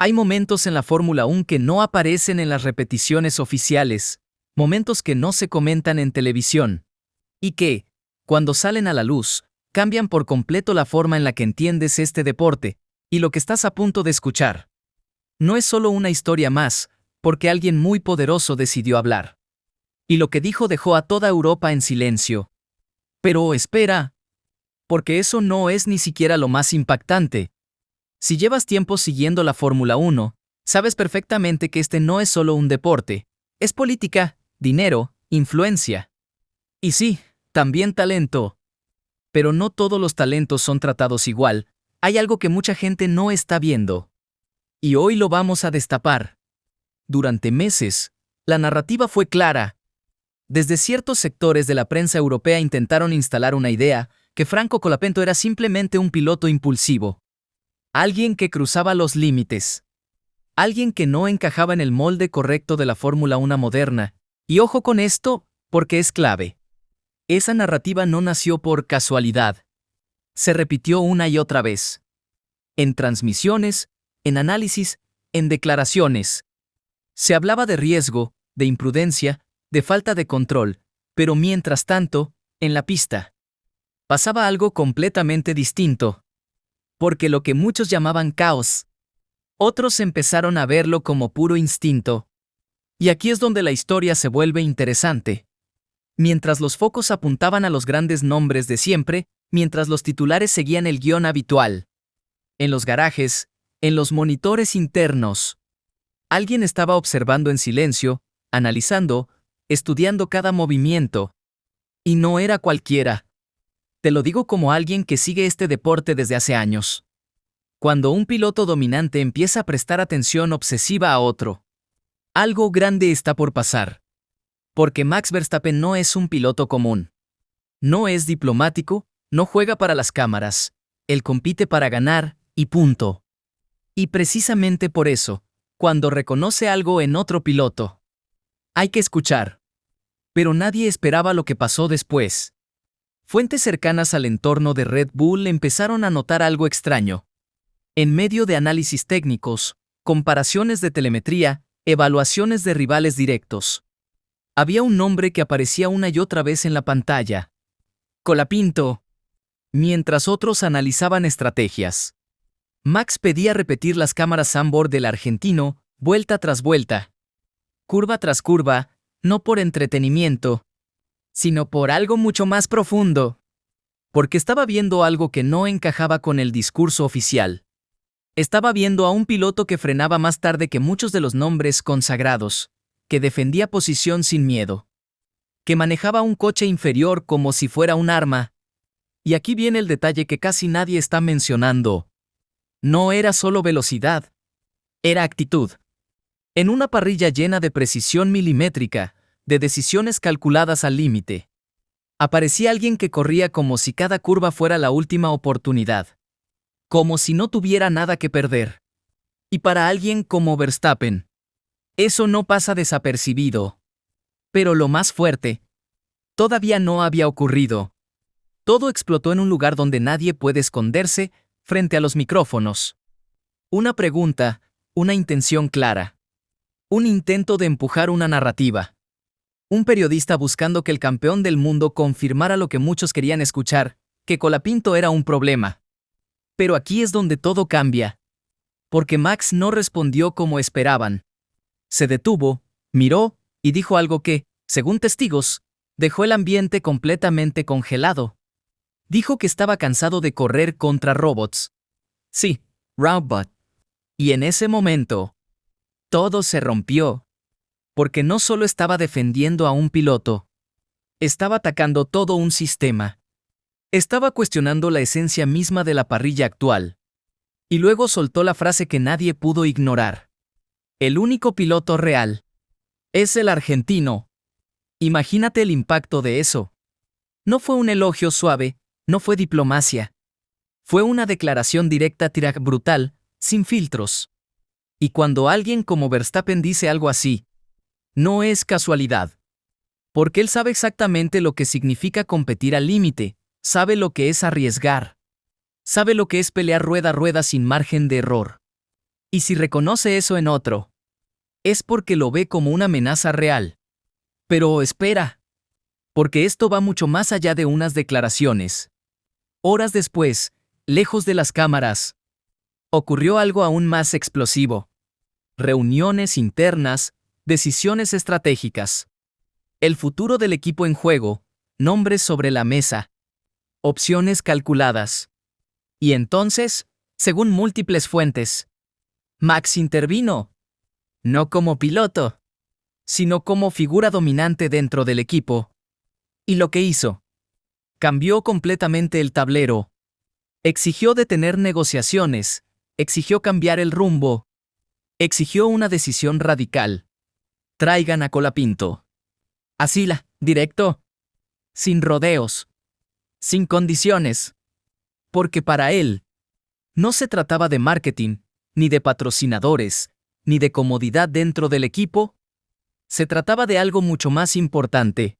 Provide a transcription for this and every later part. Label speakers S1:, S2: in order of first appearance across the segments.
S1: Hay momentos en la Fórmula 1 que no aparecen en las repeticiones oficiales, momentos que no se comentan en televisión, y que, cuando salen a la luz, cambian por completo la forma en la que entiendes este deporte y lo que estás a punto de escuchar. No es solo una historia más, porque alguien muy poderoso decidió hablar. Y lo que dijo dejó a toda Europa en silencio. Pero espera, porque eso no es ni siquiera lo más impactante. Si llevas tiempo siguiendo la Fórmula 1, sabes perfectamente que este no es solo un deporte, es política, dinero, influencia. Y sí, también talento. Pero no todos los talentos son tratados igual, hay algo que mucha gente no está viendo. Y hoy lo vamos a destapar. Durante meses, la narrativa fue clara. Desde ciertos sectores de la prensa europea intentaron instalar una idea que Franco Colapinto era simplemente un piloto impulsivo. Alguien que cruzaba los límites. Alguien que no encajaba en el molde correcto de la Fórmula 1 moderna. Y ojo con esto, porque es clave. Esa narrativa no nació por casualidad. Se repitió una y otra vez. En transmisiones, en análisis, en declaraciones. Se hablaba de riesgo, de imprudencia, de falta de control, pero mientras tanto, en la pista, pasaba algo completamente distinto. Porque lo que muchos llamaban caos, otros empezaron a verlo como puro instinto. Y aquí es donde la historia se vuelve interesante. Mientras los focos apuntaban a los grandes nombres de siempre, mientras los titulares seguían el guión habitual. En los garajes, en los monitores internos, alguien estaba observando en silencio, analizando, estudiando cada movimiento. Y no era cualquiera. Te lo digo como alguien que sigue este deporte desde hace años. Cuando un piloto dominante empieza a prestar atención obsesiva a otro, algo grande está por pasar. Porque Max Verstappen no es un piloto común. No es diplomático, no juega para las cámaras. Él compite para ganar, y punto. Y precisamente por eso, cuando reconoce algo en otro piloto, hay que escuchar. Pero nadie esperaba lo que pasó después. Fuentes cercanas al entorno de Red Bull empezaron a notar algo extraño. En medio de análisis técnicos, comparaciones de telemetría, evaluaciones de rivales directos, había un nombre que aparecía una y otra vez en la pantalla. Colapinto. Mientras otros analizaban estrategias. Max pedía repetir las cámaras onboard del argentino, vuelta tras vuelta. Curva tras curva, no por entretenimiento, sino por algo mucho más profundo. Porque estaba viendo algo que no encajaba con el discurso oficial. Estaba viendo a un piloto que frenaba más tarde que muchos de los nombres consagrados, que defendía posición sin miedo, que manejaba un coche inferior como si fuera un arma. Y aquí viene el detalle que casi nadie está mencionando. No era solo velocidad, era actitud. En una parrilla llena de precisión milimétrica, de decisiones calculadas al límite, aparecía alguien que corría como si cada curva fuera la última oportunidad. Como si no tuviera nada que perder. Y para alguien como Verstappen, eso no pasa desapercibido. Pero lo más fuerte, todavía no había ocurrido. Todo explotó en un lugar donde nadie puede esconderse, frente a los micrófonos. Una pregunta, una intención clara. Un intento de empujar una narrativa. Un periodista buscando que el campeón del mundo confirmara lo que muchos querían escuchar, que Colapinto era un problema. Pero aquí es donde todo cambia. Porque Max no respondió como esperaban. Se detuvo, miró, y dijo algo que, según testigos, dejó el ambiente completamente congelado. Dijo que estaba cansado de correr contra robots. Sí, robot. Y en ese momento, todo se rompió. Porque no solo estaba defendiendo a un piloto, estaba atacando todo un sistema. Estaba cuestionando la esencia misma de la parrilla actual. Y luego soltó la frase que nadie pudo ignorar. El único piloto real es el argentino. Imagínate el impacto de eso. No fue un elogio suave, no fue diplomacia. Fue una declaración directa, brutal, sin filtros. Y cuando alguien como Verstappen dice algo así, no es casualidad. Porque él sabe exactamente lo que significa competir al límite, sabe lo que es arriesgar. Sabe lo que es pelear rueda a rueda sin margen de error. Y si reconoce eso en otro, es porque lo ve como una amenaza real. Pero espera, porque esto va mucho más allá de unas declaraciones. Horas después, lejos de las cámaras, ocurrió algo aún más explosivo. Reuniones internas, decisiones estratégicas. El futuro del equipo en juego, nombres sobre la mesa, opciones calculadas. Y entonces, según múltiples fuentes, Max intervino, no como piloto, sino como figura dominante dentro del equipo. Y lo que hizo, cambió completamente el tablero. Exigió detener negociaciones, exigió cambiar el rumbo, exigió una decisión radical. Traigan a Colapinto. Así directo, sin rodeos, sin condiciones. Porque para él, no se trataba de marketing, ni de patrocinadores, ni de comodidad dentro del equipo. Se trataba de algo mucho más importante.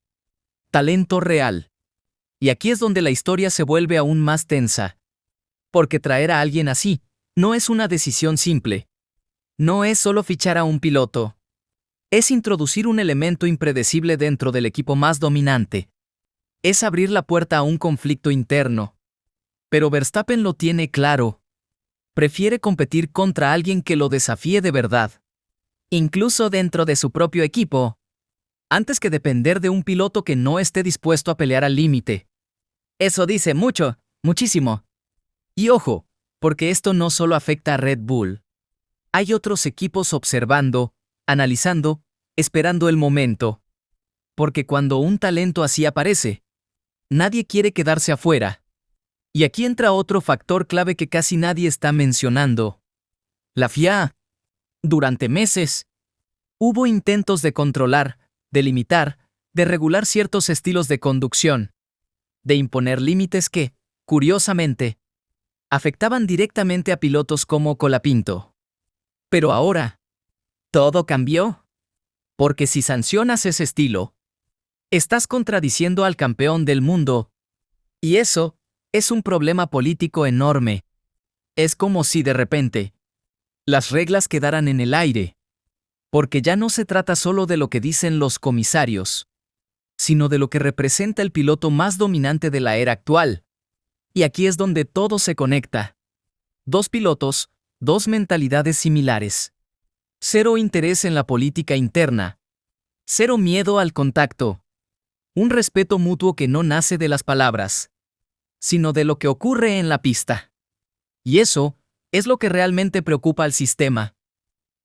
S1: Talento real. Y aquí es donde la historia se vuelve aún más tensa. Porque traer a alguien así no es una decisión simple. No es solo fichar a un piloto. Es introducir un elemento impredecible dentro del equipo más dominante. Es abrir la puerta a un conflicto interno. Pero Verstappen lo tiene claro. Prefiere competir contra alguien que lo desafíe de verdad. Incluso dentro de su propio equipo. Antes que depender de un piloto que no esté dispuesto a pelear al límite. Eso dice mucho, muchísimo. Y ojo, porque esto no solo afecta a Red Bull. Hay otros equipos observando, analizando, esperando el momento. Porque cuando un talento así aparece, nadie quiere quedarse afuera. Y aquí entra otro factor clave que casi nadie está mencionando. La FIA. Durante meses, hubo intentos de controlar, de limitar, de regular ciertos estilos de conducción, de imponer límites que, curiosamente, afectaban directamente a pilotos como Colapinto. Pero ahora, todo cambió. Porque si sancionas ese estilo, estás contradiciendo al campeón del mundo. Y eso es un problema político enorme. Es como si de repente las reglas quedaran en el aire. Porque ya no se trata solo de lo que dicen los comisarios, sino de lo que representa el piloto más dominante de la era actual. Y aquí es donde todo se conecta. Dos pilotos, dos mentalidades similares. Cero interés en la política interna. Cero miedo al contacto. Un respeto mutuo que no nace de las palabras, sino de lo que ocurre en la pista. Y eso es lo que realmente preocupa al sistema.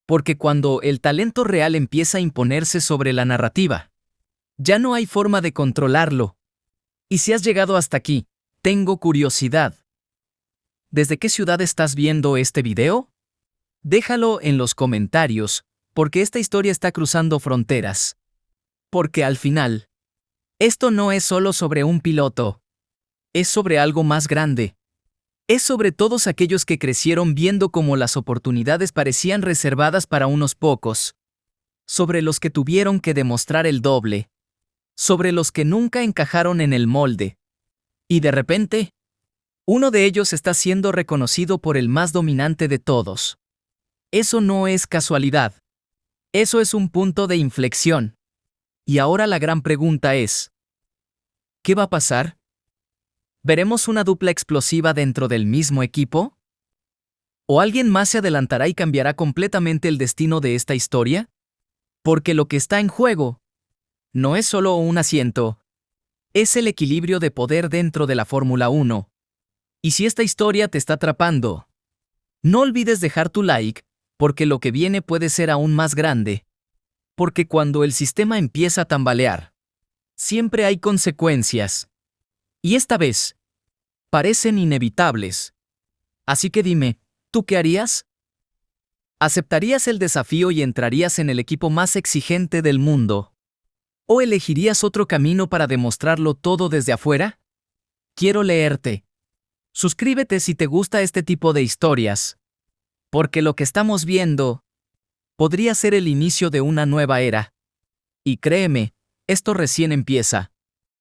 S1: Porque cuando el talento real empieza a imponerse sobre la narrativa, ya no hay forma de controlarlo. Y si has llegado hasta aquí, tengo curiosidad. ¿Desde qué ciudad estás viendo este video? Déjalo en los comentarios, porque esta historia está cruzando fronteras. Porque al final, esto no es solo sobre un piloto. Es sobre algo más grande. Es sobre todos aquellos que crecieron viendo cómo las oportunidades parecían reservadas para unos pocos. Sobre los que tuvieron que demostrar el doble. Sobre los que nunca encajaron en el molde. Y de repente, uno de ellos está siendo reconocido por el más dominante de todos. Eso no es casualidad. Eso es un punto de inflexión. Y ahora la gran pregunta es, ¿qué va a pasar? ¿Veremos una dupla explosiva dentro del mismo equipo? ¿O alguien más se adelantará y cambiará completamente el destino de esta historia? Porque lo que está en juego no es solo un asiento, es el equilibrio de poder dentro de la Fórmula 1. Y si esta historia te está atrapando, no olvides dejar tu like, porque lo que viene puede ser aún más grande. Porque cuando el sistema empieza a tambalear, siempre hay consecuencias. Y esta vez, parecen inevitables. Así que dime, ¿tú qué harías? ¿Aceptarías el desafío y entrarías en el equipo más exigente del mundo? ¿O elegirías otro camino para demostrarlo todo desde afuera? Quiero leerte. Suscríbete si te gusta este tipo de historias. Porque lo que estamos viendo podría ser el inicio de una nueva era. Y créeme, esto recién empieza.